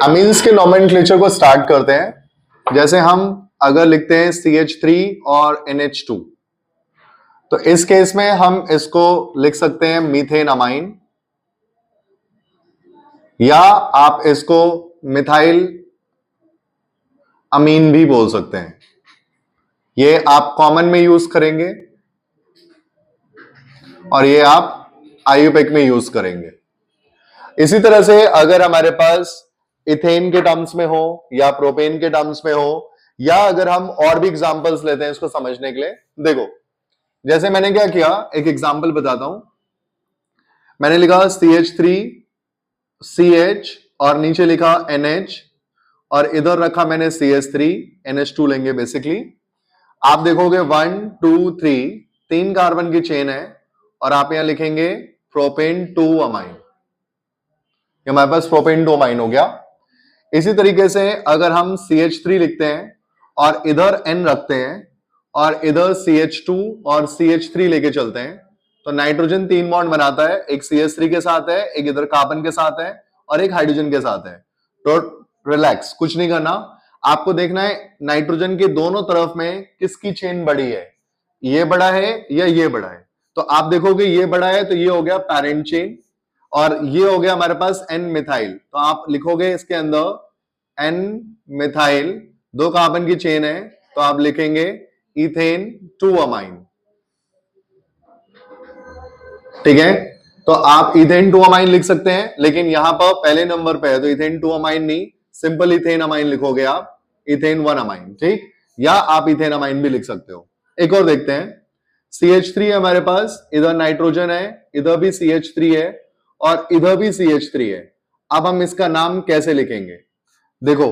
Amines के nomenclature को start करते हैं। जैसे हम अगर लिखते हैं CH3 और NH2, तो इस केस में हम इसको लिख सकते हैं मीथेन अमाइन, या आप इसको मिथाइल अमीन भी बोल सकते हैं। ये आप कॉमन में यूज करेंगे और ये आप IUPAC में यूज करेंगे। इसी तरह से अगर हमारे पास इथेन के टर्म्स में हो या प्रोपेन के टर्म्स में हो, या अगर हम और भी एग्जांपल्स लेते हैं इसको समझने के लिए, देखो जैसे मैंने क्या किया, एक एग्जांपल बताता हूं। मैंने लिखा CH3 CH और नीचे लिखा NH और इधर रखा मैंने CH3 NH2 लेंगे बेसिकली। आप देखोगे 1 2 3 3 कार्बन की चेन है और आप यहां लिखेंगे प्रोपेन 2 अमाइन। हमारे पास प्रोपेन 2 अमाइन हो गया। इसी तरीके से अगर हम CH3 लिखते हैं और इधर N रखते हैं और इधर CH2 और CH3 लेके चलते हैं, तो नाइट्रोजन 3 बॉन्ड बनाता है, एक CH3 के साथ है, एक इधर कार्बन के साथ है और एक हाइड्रोजन के साथ है। तो रिलैक्स, कुछ नहीं करना, आपको देखना है नाइट्रोजन के दोनों तरफ में किसकी चेन बड़ी है, ये बड़ा है या ये बड़ा है। तो आप देखोगे ये बड़ा है तो ये हो गया पैरेंट चेन, और ये हो गया हमारे पास N मिथाइल। तो आप लिखोगे इसके अंदर N मिथाइल, 2 कार्बन की चेन है, तो आप लिखेंगे इथेन 2 अमाइन। ठीक है, तो आप इथेन 2 अमाइन लिख सकते हैं, लेकिन यहां पर पहले नंबर पे है तो इथेन 2 अमाइन नहीं, सिंपल इथेन अमाइन लिखोगे आप, इथेन 1 अमाइन। ठीक, या आप इथेन अमाइन भी लिख सकते हो। एक और देखते हैं, CH3 है हमारे पास, इधर नाइट्रोजन है, इधर भी CH3 है और इधर भी CH3 है। अब हम इसका नाम कैसे लिखेंगे? देखो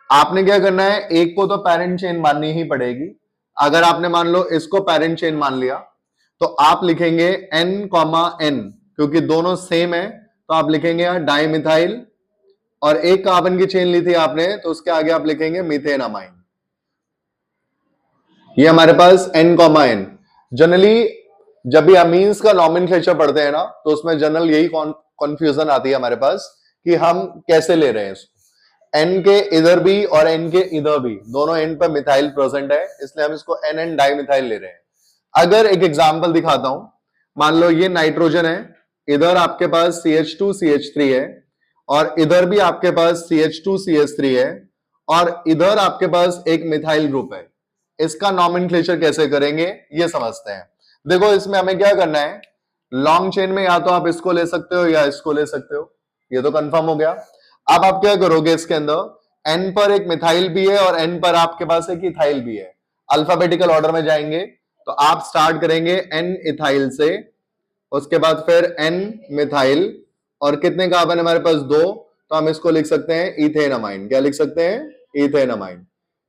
आपने क्या करना है, एक को तो पेरेंट चेन माननी ही पड़ेगी। अगर आपने मान लो इसको पेरेंट चेन मान लिया तो आप लिखेंगे N, N, क्योंकि दोनों सेम है, तो आप लिखेंगे डाइमिथाइल, और एक कार्बन की चेन ली थी आपने तो उसके आगे आप लिखेंगे मीथेन अमाइन। ये हमारे पास N, N। जनरली जब भी अमीन्स का नॉमेनक्लेचर पढ़ते हैं ना, तो उसमें जनरल यही कंफ्यूजन आती है हमारे पास कि हम कैसे ले रहे हैं इसको। N के इधर भी और N के इधर भी, दोनों एंड पर मिथाइल प्रेजेंट है, इसलिए हम इसको NN डाइमिथाइल ले रहे हैं। अगर एक एग्जांपल दिखाता हूं, मान लो ये नाइट्रोजन है, इधर आपके पास CH2 CH3 है और इधर भी आपके पास CH2 CH3 है और इधर आपके पास एक मिथाइल ग्रुप है। इसका नॉमेनक्लेचर कैसे करेंगे ये समझते हैं। देखो इसमें हमें क्या करना है, लॉन्ग चेन में या तो आप इसको ले सकते हो या इसको ले सकते हो, ये तो कंफर्म हो गया। अब आप क्या करोगे, इसके अंदर N पर एक मिथाइल भी है और N पर आपके पास एक इथाइल भी है। अल्फाबेटिकल ऑर्डर में जाएंगे तो आप स्टार्ट करेंगे N इथाइल से, उसके बाद फिर N मिथाइल, और कितने कार्बन हमारे पास 2, तो हम इसको लिख सकते हैं इथेन अमाइन। क्या लिख सकते हैं? Ethane amine.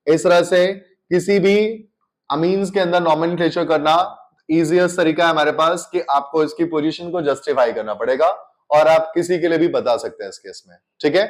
इस तरह से किसी भी अमीन्स के अंदर नॉमेनक्लेचर करना इजीएस्ट तरीका है हमारे पास कि आपको इसकी पोजीशन को जस्टिफाई करना पड़ेगा, और आप किसी के लिए भी बता सकते हैं इस केस में। ठीक है।